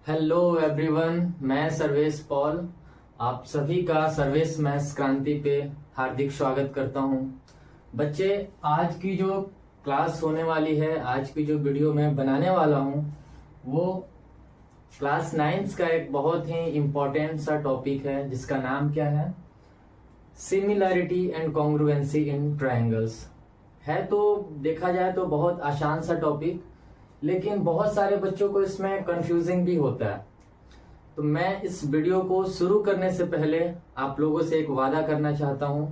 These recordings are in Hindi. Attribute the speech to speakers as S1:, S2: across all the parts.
S1: हेलो एवरीवन, मैं सर्वेश पॉल आप सभी का सर्वेश मैथ्स क्रांति पे हार्दिक स्वागत करता हूं। बच्चे, आज की जो क्लास होने वाली है, आज की जो वीडियो मैं बनाने वाला हूं, वो क्लास 9 का एक बहुत ही इम्पोर्टेंट सा टॉपिक है जिसका नाम क्या है? Similarity and congruency in triangles. है तो देखा जाए तो बहुत आसान सा टॉपिक, लेकिन बहुत सारे बच्चों को इसमें कंफ्यूजिंग भी होता है। तो मैं इस वीडियो को शुरू करने से पहले आप लोगों से एक वादा करना चाहता हूं।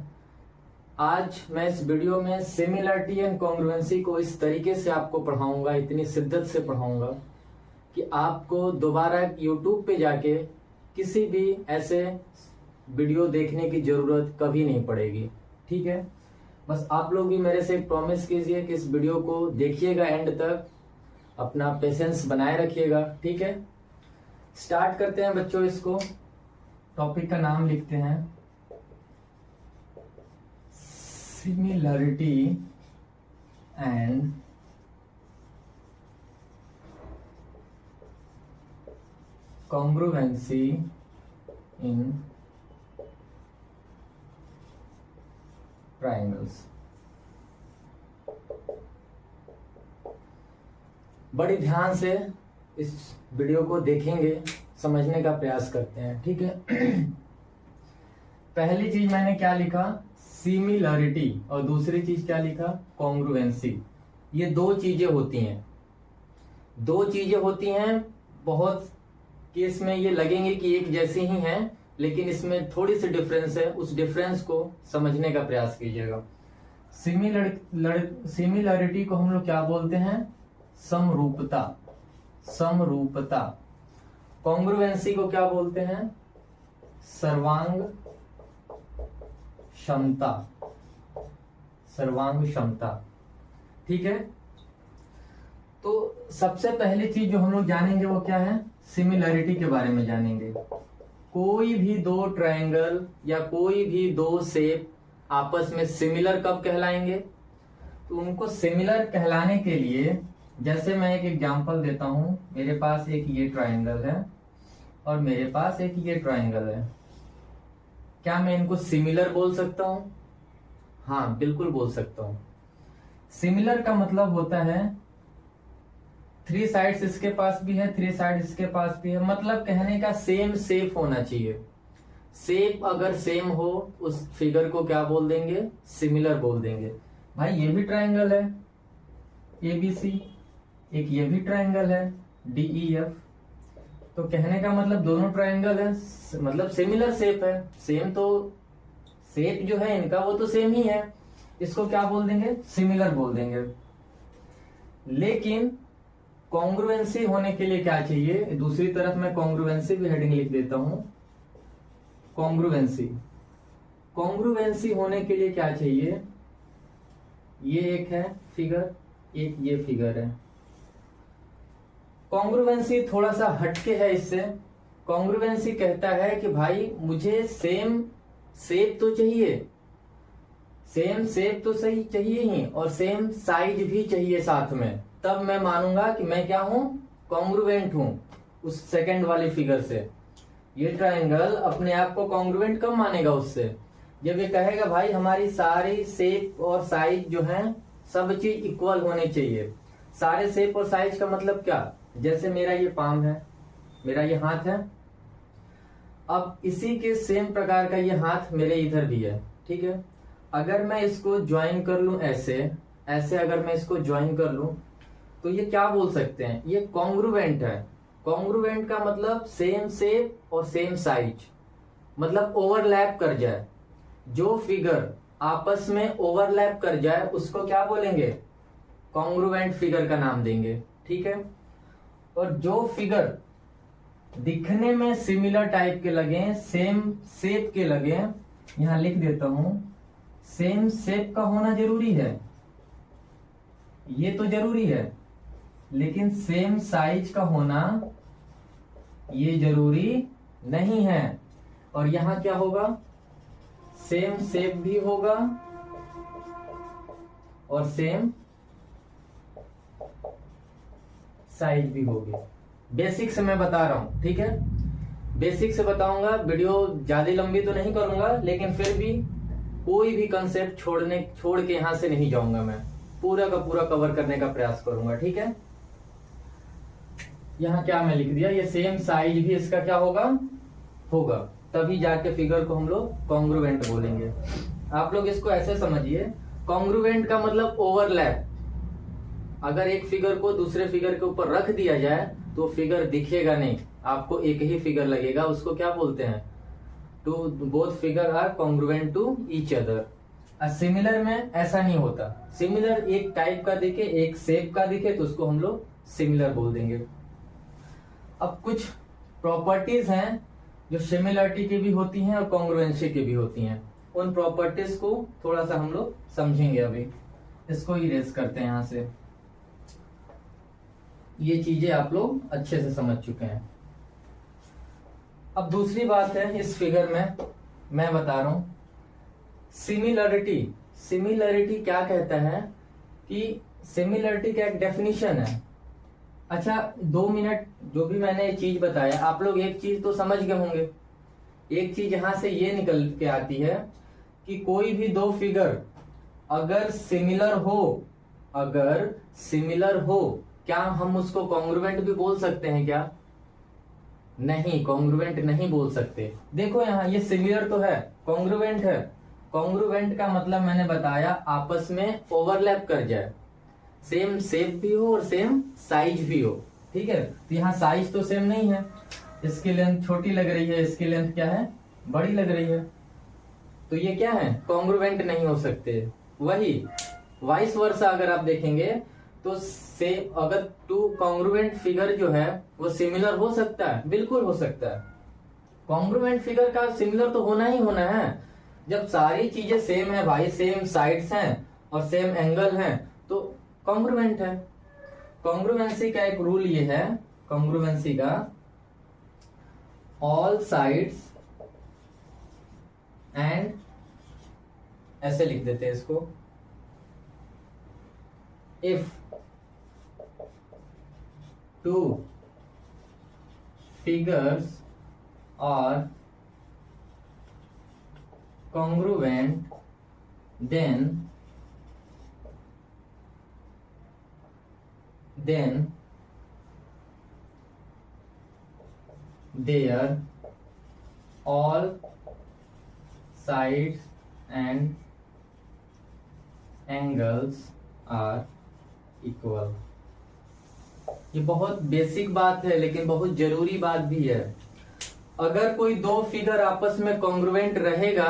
S1: आज मैं इस वीडियो में सिमिलरिटी एंड कॉन्ग्रुएंसी को इस तरीके से आपको पढ़ाऊंगा, इतनी शिद्दत से पढ़ाऊंगा कि आपको दोबारा यूट्यूब पे जाके किसी भी ऐसे वीडियो देखने की जरूरत कभी नहीं पड़ेगी। ठीक है, बस आप लोग भी मेरे से एक प्रॉमिस कीजिए कि इस वीडियो को देखिएगा एंड तक, अपना पेशेंस बनाए रखिएगा। ठीक है, स्टार्ट करते हैं बच्चों। इसको टॉपिक का नाम लिखते हैं similarity and congruency in triangles. बड़ी ध्यान से इस वीडियो को देखेंगे, समझने का प्रयास करते हैं। ठीक है, पहली चीज मैंने क्या लिखा? सिमिलरिटी। और दूसरी चीज क्या लिखा? कॉन्ग्रुएंसी। ये दो चीजें होती हैं। बहुत केस में ये लगेंगे कि एक जैसी ही हैं, लेकिन इसमें थोड़ी सी डिफरेंस है। उस डिफरेंस को समझने का प्रयास कीजिएगा। सिमिलरिटी को हम लोग क्या बोलते हैं? समरूपता। कॉन्ग्रुएंसी को क्या बोलते हैं? सर्वांग क्षमता। ठीक है, तो सबसे पहली चीज जो हम लोग जानेंगे वो क्या है? सिमिलरिटी के बारे में जानेंगे। कोई भी दो ट्रायंगल या कोई भी दो शेप आपस में सिमिलर कब कहलाएंगे? तो उनको सिमिलर कहलाने के लिए, जैसे मैं एक एग्जांपल देता हूं। मेरे पास एक ये ट्रायंगल है और मेरे पास एक ये ट्रायंगल है। क्या मैं इनको सिमिलर बोल सकता हूं? हाँ, बिल्कुल बोल सकता हूं। सिमिलर का मतलब होता है 3 साइड्स इसके पास भी है, 3 साइड इसके पास भी है। मतलब कहने का सेम शेप होना चाहिए। शेप अगर सेम हो, उस फिगर को क्या बोल देंगे? सिमिलर बोल देंगे। भाई, ये भी ट्रायंगल है ABC, एक ये भी ट्रायंगल है DEF। तो कहने का मतलब दोनों ट्रायंगल है, मतलब सिमिलर शेप है। सेम तो शेप जो है इनका वो तो सेम ही है, इसको क्या बोल देंगे? सिमिलर बोल देंगे। लेकिन कॉन्ग्रुएंसी होने के लिए क्या चाहिए? दूसरी तरफ मैं कॉन्ग्रुएंसी भी हेडिंग लिख देता हूं। कॉन्ग्रुएंसी होने के लिए क्या चाहिए? ये एक है फिगर, एक ये फिगर है। कॉन्ग्रुएंसी थोड़ा सा हटके है इससे। कॉन्ग्रुएंसी कहता है कि भाई मुझे सेम शेप तो चाहिए, सेम शेप तो सही चाहिए ही, और सेम साइज भी चाहिए साथ में। तब मैं मानूंगा कि मैं क्या हूं? कॉन्ग्रुएंट हूं उस सेकंड वाली फिगर से। ये ट्रायंगल अपने आप को कॉन्ग्रुएंट कब मानेगा? उससे जब ये कहेगा भाई हमारी सारी शेप और साइज जो है सब चीज इक्वल होने चाहिए। सारे शेप और साइज का मतलब क्या? जैसे मेरा ये पाम है, मेरा ये हाथ है। अब इसी के सेम प्रकार का ये हाथ मेरे इधर भी है। ठीक है, अगर मैं इसको ज्वाइन कर लूं ऐसे अगर मैं इसको ज्वाइन कर लूं, तो ये क्या बोल सकते हैं? ये कॉन्ग्रुएंट है। कॉन्ग्रुएंट का मतलब सेम शेप और सेम साइज, मतलब ओवरलैप कर जाए। जो फिगर आपस में ओवरलैप कर जाए उसको क्या बोलेंगे? कॉन्ग्रुएंट फिगर का नाम देंगे। ठीक है, और जो फिगर दिखने में सिमिलर टाइप के लगे, सेम शेप के लगे, यहां लिख देता हूं, सेम शेप का होना जरूरी है, ये तो जरूरी है। लेकिन सेम साइज का होना ये जरूरी नहीं है। और यहां क्या होगा? सेम शेप भी होगा और सेम साइज भी होगी। बेसिक से मैं बता रहा हूं, ठीक है। बेसिक से बताऊंगा, वीडियो ज्यादा लंबी तो नहीं करूंगा, लेकिन फिर भी कोई भी कंसेप्ट छोड़ के यहां से नहीं जाऊंगा, मैं पूरा का पूरा कवर करने का प्रयास करूंगा, ठीक है। यहाँ क्या मैं लिख दिया, ये सेम साइज भी इसका क्या होगा, तभी जाके फिगर को हम लोग कॉन्ग्रुएंट बोलेंगे। आप लोग इसको ऐसे समझिए, कॉन्ग्रुएंट का मतलब ओवरलैप। अगर एक फिगर को दूसरे फिगर के ऊपर रख दिया जाए तो फिगर दिखेगा नहीं, आपको एक ही फिगर लगेगा, उसको क्या बोलते हैं, to both figure are congruent to each other. Similar में ऐसा नहीं होता, सिमिलर एक टाइप का दिखे, एक शेप का दिखे तो उसको हम लोग सिमिलर बोल देंगे। अब कुछ प्रॉपर्टीज हैं जो सिमिलरिटी की भी होती हैं और कॉन्ग्रुएंसी की भी होती हैं, उन प्रॉपर्टीज को थोड़ा सा हम लोग समझेंगे। अभी इसको इरेज करते हैं यहां से, ये चीजें आप लोग अच्छे से समझ चुके हैं। अब दूसरी बात है, इस फिगर में मैं बता रहा हूं सिमिलरिटी। सिमिलरिटी क्या कहता है कि सिमिलरिटी का एक डेफिनेशन है। अच्छा 2 मिनट, जो भी मैंने चीज बताया आप लोग एक चीज तो समझ गए होंगे। एक चीज यहां से ये निकल के आती है कि कोई भी दो फिगर अगर सिमिलर हो, क्या हम उसको कॉन्ग्रुएंट भी बोल सकते हैं क्या? नहीं, कॉन्ग्रुएंट नहीं बोल सकते। देखो यहाँ ये सिमिलर तो है, कॉन्ग्रुएंट है। कॉन्ग्रुएंट का मतलब मैंने बताया आपस में ओवरलैप कर जाए, सेम शेप भी हो और सेम साइज भी हो, ठीक है। तो यहाँ साइज तो सेम नहीं है, इसकी लेंथ छोटी लग रही है, इसकी लेंथ क्या है, बड़ी लग रही है, तो ये क्या है, कॉन्ग्रुएंट नहीं हो सकते। वही वाइस वर्सा अगर आप देखेंगे तो अगर टू कॉन्ग्रुएंट फिगर जो है वो सिमिलर हो सकता है, बिल्कुल हो सकता है। कॉन्ग्रुएंट फिगर का सिमिलर तो होना ही होना है। जब सारी चीजें सेम है भाई, सेम साइड्स हैं और सेम एंगल हैं, तो कॉन्ग्रुएंट है। कॉन्ग्रुएंसी का एक रूल ये है, कॉन्ग्रुएंसी का ऑल साइड्स एंड, ऐसे लिख देते हैं इसको, if two figures are congruent, then their all sides and angles are equal। ये बहुत बेसिक बात है लेकिन बहुत जरूरी बात भी है। अगर कोई दो फिगर आपस में कॉन्ग्रुएंट रहेगा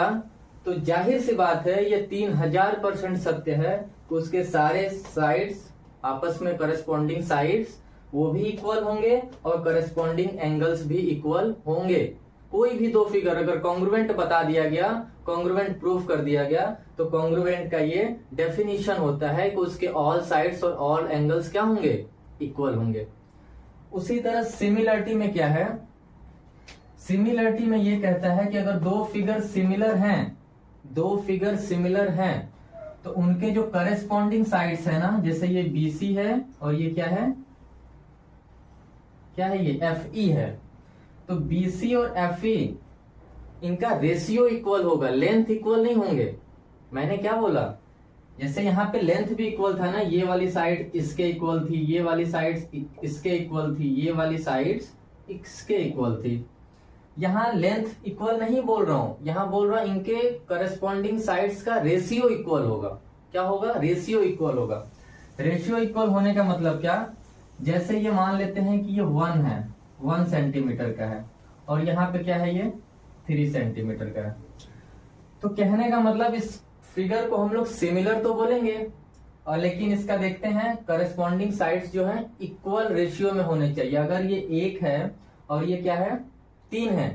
S1: तो जाहिर सी बात है, ये 3000% सत्य है कि उसके सारे साइड्स आपस में करस्पॉन्डिंग साइड्स वो भी इक्वल होंगे और करस्पॉन्डिंग एंगल्स भी इक्वल होंगे। कोई भी दो फिगर अगर कॉन्ग्रुएंट बता दिया गया, कॉन्ग्रुएंट प्रूफ कर दिया गया, तो कॉन्ग्रुएंट का ये डेफिनेशन होता है कि उसके ऑल साइड्स और ऑल एंगल्स क्या होंगे, इक्वल होंगे। उसी तरह सिमिलरिटी में क्या है, सिमिलरिटी में ये कहता है कि अगर दो फिगर सिमिलर हैं तो उनके जो करेस्पॉन्डिंग साइड्स है ना, जैसे ये BC है और ये क्या है ये FE है, तो BC और FE इनका रेशियो इक्वल होगा, लेंथ इक्वल नहीं होंगे। मैंने क्या बोला, जैसे यहाँ पे लेंथ भी इक्वल था ना, ये वाली साइड इसके इक्वल थी, ये वाली साइड इसके इक्वल थी, ये वाली साइड इसके इक्वल थी। यहाँ लेंथ इक्वल नहीं बोल रहा हूं, यहाँ बोल रहा हूं इनके करस्पॉन्डिंग साइड्स का रेशियो इक्वल होगा। क्या होगा, रेशियो इक्वल होगा। रेशियो इक्वल होने का मतलब क्या, जैसे ये मान लेते हैं कि ये 1 है, 1 सेंटीमीटर का है, और यहाँ पे क्या है, ये 3 सेंटीमीटर का है। तो कहने का मतलब इस फिगर को हम लोग सिमिलर तो बोलेंगे, और लेकिन इसका देखते हैं करस्पॉन्डिंग साइड्स जो है इक्वल रेशियो में होने चाहिए। अगर ये 1 है और ये क्या है, 3 है,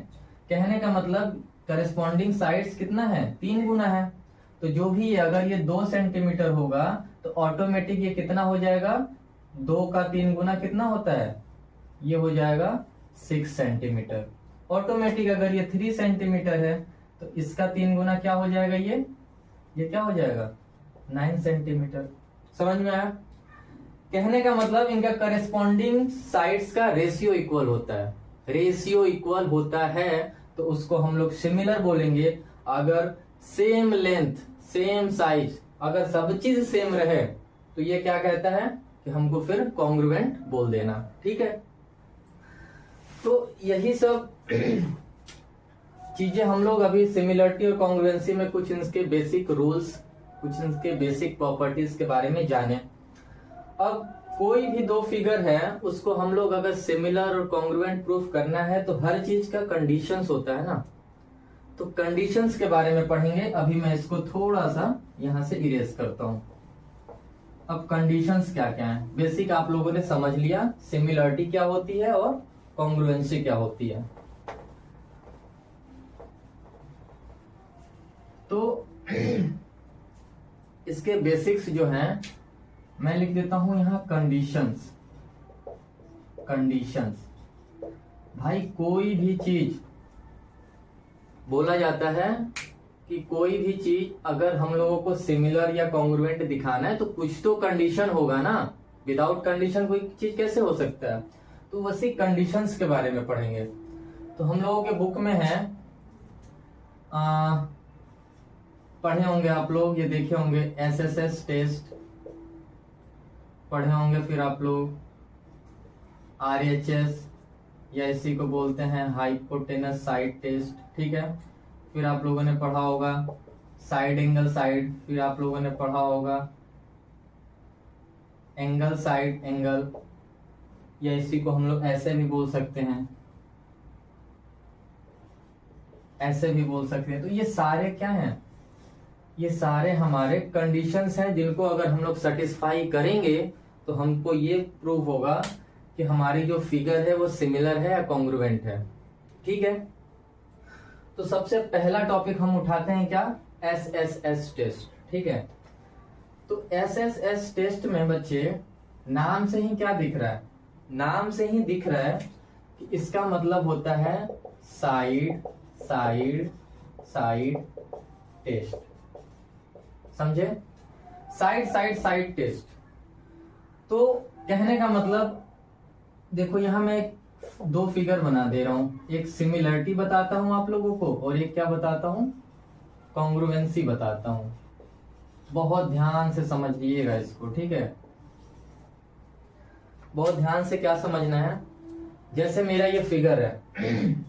S1: कहने का मतलब करस्पॉन्डिंग साइड्स कितना है, 3 गुना है। तो जो भी है, अगर ये 2 सेंटीमीटर होगा तो ऑटोमेटिक ये कितना हो जाएगा, 2 का 3 गुना कितना होता है, ये हो जाएगा 6 सेंटीमीटर। ऑटोमेटिक अगर ये 3 सेंटीमीटर है तो इसका 3 गुना क्या हो जाएगा, ये क्या हो जाएगा, 9 सेंटीमीटर। समझ में आया? कहने का मतलब इनका करेस्पॉन्डिंग साइड्स का रेशियो इक्वल होता है, रेशियो इक्वल होता है तो उसको हम लोग सिमिलर बोलेंगे। अगर सेम लेंथ सेम साइज अगर सब चीज सेम रहे तो ये क्या कहता है कि हमको फिर कॉन्ग्रुएंट बोल देना, ठीक है। तो यही सब चीजें हम लोग अभी सिमिलरिटी और कॉन्ग्रुएंसी में कुछ इनके बेसिक रूल्स, कुछ इनके बेसिक प्रॉपर्टीज के बारे में जाने। अब कोई भी दो फिगर है उसको हम लोग अगर सिमिलर और कॉन्ग्रुएंट प्रूफ करना है तो हर चीज का कंडीशंस होता है ना, तो कंडीशंस के बारे में पढ़ेंगे। अभी मैं इसको थोड़ा सा यहां से इरेज करता हूं। अब कंडीशंस क्या क्या है, बेसिक आप लोगों ने समझ लिया, सिमिलरिटी क्या होती है और कॉन्ग्रुएंसी क्या होती है। तो इसके बेसिक्स जो हैं मैं लिख देता हूं यहां कंडीशंस। कंडीशंस भाई कोई भी चीज बोला जाता है कि कोई भी चीज अगर हम लोगों को सिमिलर या कॉन्ग्रुएंट दिखाना है तो कुछ तो कंडीशन होगा ना, विदाउट कंडीशन कोई चीज कैसे हो सकता है। तो वैसी कंडीशंस के बारे में पढ़ेंगे। तो हम लोगों के बुक में है, पढ़े होंगे आप लोग, ये देखे होंगे एसएसएस टेस्ट पढ़े होंगे, फिर आप लोग आरएचएस या इसी को बोलते हैं हाइपोटेनस साइड टेस्ट, ठीक है। फिर आप लोगों ने पढ़ा होगा साइड एंगल साइड, फिर आप लोगों ने पढ़ा होगा एंगल साइड एंगल, या इसी को हम लोग ऐसे भी बोल सकते हैं, ऐसे भी बोल सकते हैं। तो ये सारे क्या हैं, ये सारे हमारे कंडीशंस हैं जिनको अगर हम लोग सेटिस्फाई करेंगे तो हमको ये प्रूव होगा कि हमारी जो फिगर है वो सिमिलर है या कॉन्ग्रुएंट है, ठीक है। तो सबसे पहला टॉपिक हम उठाते हैं क्या, एसएसएस टेस्ट, ठीक है। तो एसएसएस टेस्ट में बच्चे नाम से ही क्या दिख रहा है, नाम से ही दिख रहा है कि इसका मतलब होता है साइड साइड साइड टेस्ट, समझे, साइड साइड साइड टेस्ट। तो कहने का मतलब देखो यहां मैं दो फिगर बना दे रहा हूं, एक सिमिलरिटी बताता हूं आप लोगों को और एक क्या बताता हूं, कॉन्ग्रुएंसी बताता हूं। बहुत ध्यान से समझ लीजिएगा इसको, ठीक है। बहुत ध्यान से क्या समझना है, जैसे मेरा ये फिगर है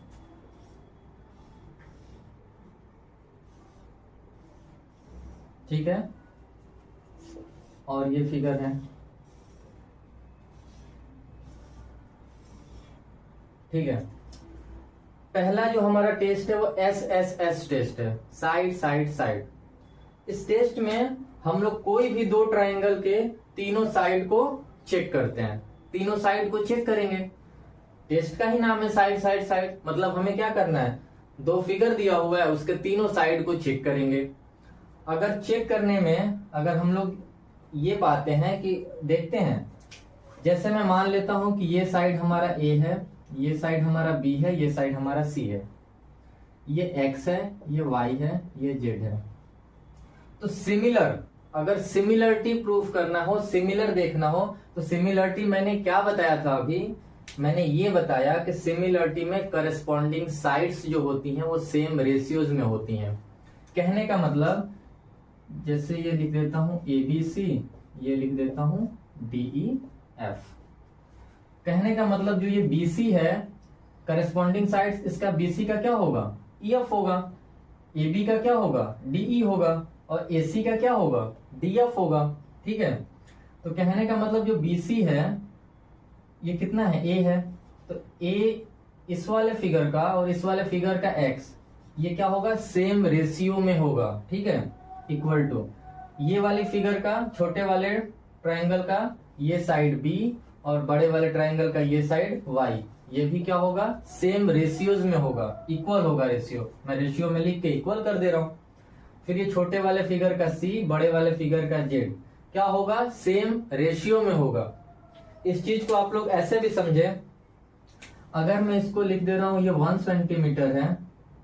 S1: ठीक है, और ये फिगर है, ठीक है। पहला जो हमारा टेस्ट है वो एसएसएस टेस्ट है, साइड साइड साइड। इस टेस्ट में हम लोग कोई भी दो ट्रायंगल के तीनों साइड को चेक करते हैं, तीनों साइड को चेक करेंगे। टेस्ट का ही नाम है साइड साइड साइड, मतलब हमें क्या करना है, दो फिगर दिया हुआ है उसके तीनों साइड को चेक करेंगे। अगर चेक करने में अगर हम लोग ये पाते हैं कि देखते हैं, जैसे मैं मान लेता हूं कि ये साइड हमारा ए है, ये साइड हमारा बी है, ये साइड हमारा सी है, ये एक्स है, ये वाई है, ये जेड है। तो सिमिलर, अगर सिमिलरिटी प्रूफ करना हो, सिमिलर देखना हो, तो सिमिलरिटी मैंने क्या बताया था अभी, मैंने ये बताया कि सिमिलरिटी में करस्पॉन्डिंग साइड्स जो होती हैं वो सेम रेशियोज में होती हैं। कहने का मतलब जैसे ये लिख देता हूं ABC, ये लिख देता हूं DEF। कहने का मतलब जो ये BC है करस्पॉन्डिंग साइड्स, इसका BC का क्या होगा, EF होगा, AB का क्या होगा, DE होगा, और AC का क्या होगा, DF होगा, ठीक है। तो कहने का मतलब जो BC है ये कितना है, A है, तो A इस वाले फिगर का और इस वाले फिगर का X ये क्या होगा, सेम रेशियो में होगा, ठीक है, इक्वल टू ये वाली फिगर का छोटे वाले ट्रायंगल का ये साइड B और बड़े वाले ट्रायंगल का ये साइड Y, ये भी क्या होगा, सेम रेशियोज में होगा, इक्वल होगा रेशियो। मैं रेशियो में लिख के इक्वल कर दे रहा हूं। फिर ये छोटे वाले फिगर का C, बड़े वाले फिगर का Z क्या होगा, सेम रेशियो में होगा। इस चीज को आप लोग ऐसे भी समझे, अगर मैं इसको लिख दे रहा हूं ये 1 सेंटीमीटर है,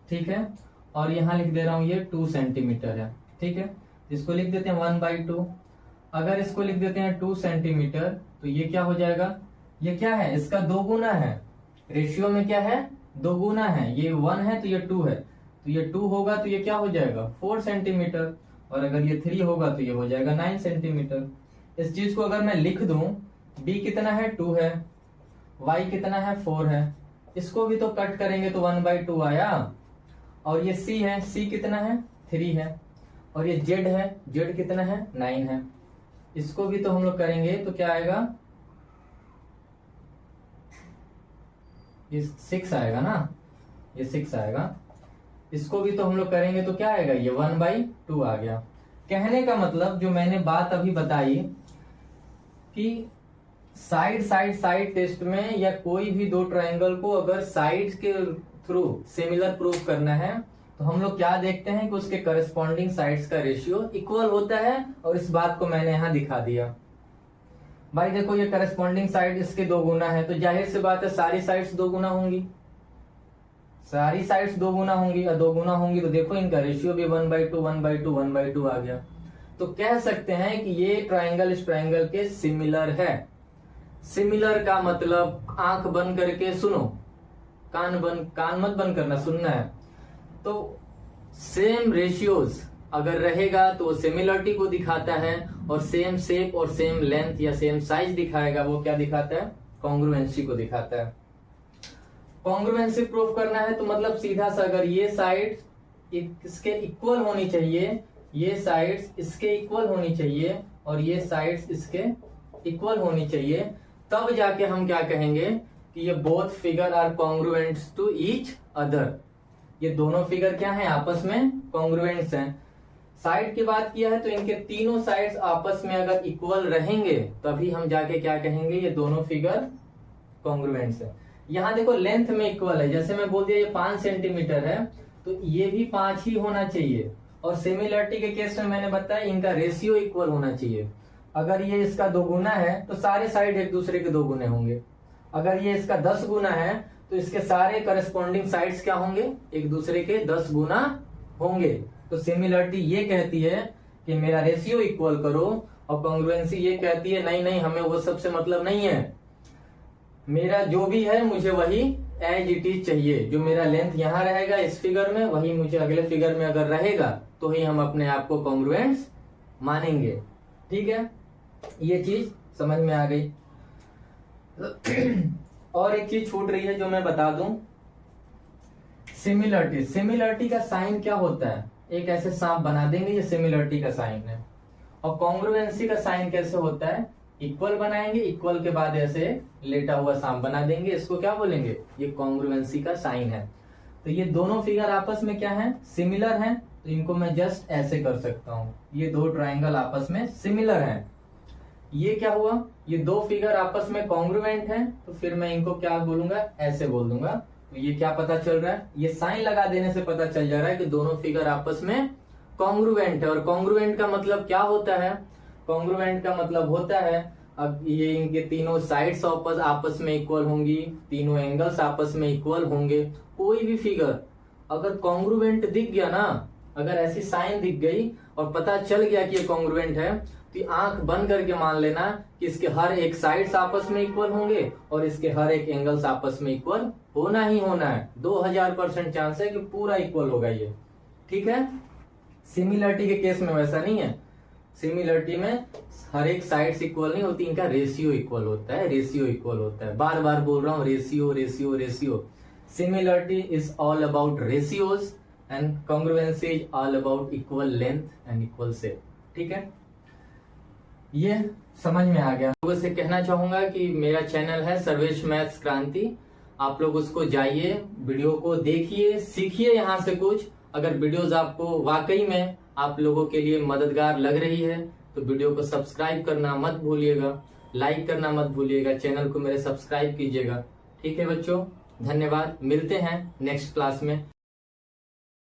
S1: ठीक है, और यहां लिख दे रहा हूं ये 2 सेंटीमीटर है, ठीक है, इसको लिख देते हैं 1/2। अगर इसको लिख देते हैं 2 सेंटीमीटर तो ये क्या हो जाएगा, ये क्या है, इसका 2 गुना है, रेशियो में क्या है, 2 गुना है, ये 1 है तो ये 2 है, तो ये 2 होगा तो ये क्या हो जाएगा 4 सेंटीमीटर, और अगर ये 3 होगा तो ये हो जाएगा 9 सेंटीमीटर। इस चीज को अगर मैं लिख दूं, b कितना है 2 है, y कितना है 4 है, इसको भी तो कट करेंगे तो 1/2 आया, और ये c है, c कितना है 3 है, और ये z है, z कितना है 9 है, इसको भी तो हम लोग करेंगे तो क्या आएगा, ये 6 आएगा ना, ये 6 आएगा, इसको भी तो हम लोग करेंगे तो क्या आएगा, ये 1/2 आ गया। कहने का मतलब जो मैंने बात अभी बताई कि साइड टेस्ट में या कोई भी 2 ट्रायंगल को अगर साइड के थ्रू सिमिलर प्रूफ करना है तो हम लोग क्या देखते हैं कि उसके करस्पॉन्डिंग साइड्स का रेशियो इक्वल होता है, और इस बात को मैंने यहां दिखा दिया। भाई देखो ये करस्पॉन्डिंग साइड इसके 2 गुना है, तो जाहिर सी बात है सारी साइड्स 2 गुना होंगी, सारी साइड्स 2 गुना होंगी, और 2 गुना होंगी तो देखो इनका रेशियो भी 1/2 आ गया। तो कह सकते हैं कि ये ट्रायंगल इस ट्रायंगल के सिमिलर है। सिमिलर का मतलब आंख बंद करके सुनो, कान मत बंद करना, सुनना है। तो सेम रेशियोज अगर रहेगा तो वो सिमिलरिटी को दिखाता है, और सेम शेप और सेम लेंथ या सेम साइज दिखाएगा वो क्या दिखाता है, कॉन्ग्रुएंसी को दिखाता है। कॉन्ग्रुएंसी प्रूफ करना है तो मतलब सीधा सा अगर ये साइड इसके इक्वल होनी चाहिए, ये साइड्स इसके इक्वल होनी चाहिए, और ये साइड्स इसके इक्वल होनी चाहिए, तब जाके हम क्या कहेंगे कि ये both figure are congruents to each other. ये दोनों फिगर क्या हैं, आपस में कॉन्ग्रुएंट्स हैं। साइड की बात किया है तो इनके तीनों साइड्स आपस में अगर इक्वल रहेंगे तभी हम जाके क्या कहेंगे, ये दोनों फिगर कॉन्ग्रुएंट्स है। यहाँ देखो लेंथ में इक्वल है, जैसे मैं बोल दिया ये 5 सेंटीमीटर है तो ये भी 5 ही होना चाहिए, और सिमिलरिटी के केस में मैंने बताया इनका रेशियो इक्वल होना चाहिए। अगर ये इसका 2 गुना है तो सारे साइड एक दूसरे के 2 गुने होंगे, अगर ये इसका 10 गुना है तो इसके सारे करस्पॉन्डिंग साइड्स क्या होंगे, एक दूसरे के 10 गुना होंगे। तो सिमिलरिटी ये कहती है कि मेरा रेशियो इक्वल करो, और कॉन्ग्रुएंसी ये कहती है नहीं हमें वो सबसे मतलब नहीं है, मेरा जो भी है मुझे वही एज इट इज चाहिए, जो मेरा लेंथ यहाँ रहेगा इस फिगर में वही मुझे अगले फिगर में अगर रहेगा तो ही हम अपने आप को कॉन्ग्रुएंट्स मानेंगे। ठीक है, ये चीज समझ में आ गई। और एक चीज छूट रही है जो मैं बता दूं, सिमिलरिटी का साइन क्या होता है, एक ऐसे सांप बना देंगे, ये सिमिलरिटी का साइन है। और कॉन्ग्रुएंसी का साइन कैसे होता है, इक्वल बनाएंगे, इक्वल के बाद ऐसे लेटा हुआ सांप बना देंगे, इसको क्या बोलेंगे, ये कॉन्ग्रुएंसी का साइन है। तो ये दोनों फिगर आपस में क्या है, सिमिलर हैं, तो इनको मैं जस्ट ऐसे कर सकता हूं, ये 2 ट्रायंगल आपस में सिमिलर हैं। ये क्या हुआ, ये 2 फिगर आपस में कॉन्ग्रुएंट हैं, तो फिर मैं इनको क्या बोलूंगा, ऐसे बोल दूंगा। तो ये क्या पता चल रहा है, ये साइन लगा देने से पता चल जा रहा है कि दोनों फिगर आपस में कॉन्ग्रुएंट है। और कॉन्ग्रुएंट का मतलब क्या होता है, कॉन्ग्रुएंट का मतलब होता है अब ये इनके तीनों साइड्स आपस में इक्वल होंगी, तीनों एंगल्स आपस में इक्वल होंगे। कोई भी फिगर अगर कॉन्ग्रुएंट दिख गया ना, अगर ऐसी साइन दिख गई और पता चल गया कि ये कॉन्ग्रुएंट है, तो आंख बंद करके मान लेना कि इसके हर एक साइड्स आपस में इक्वल होंगे और इसके हर एक एंगल्स आपस में इक्वल होना ही होना है। 2000% चांस है कि पूरा इक्वल होगा ये। ठीक है, सिमिलरिटी के केस में वैसा नहीं है, सिमिलरिटी में हर एक साइड्स इक्वल नहीं होती, इनका रेशियो इक्वल होता है, रेशियो इक्वल होता है। बार बार बोल रहा हूँ, ratio ratio ratio. Similarity is all about ratios and congruency is all about equal length and equal shape. ठीक है, ये समझ में आ गया। लोगों से कहना चाहूंगा कि मेरा चैनल है सर्वेश मैथ्स क्रांति, आप लोग उसको जाइए, वीडियो को देखिए, सीखिए यहाँ से कुछ। अगर वीडियोस आपको वाकई में आप लोगों के लिए मददगार लग रही है तो वीडियो को सब्सक्राइब करना मत भूलिएगा, लाइक करना मत भूलिएगा, चैनल को मेरे सब्सक्राइब कीजिएगा। ठीक है बच्चों, धन्यवाद, मिलते हैं नेक्स्ट क्लास में।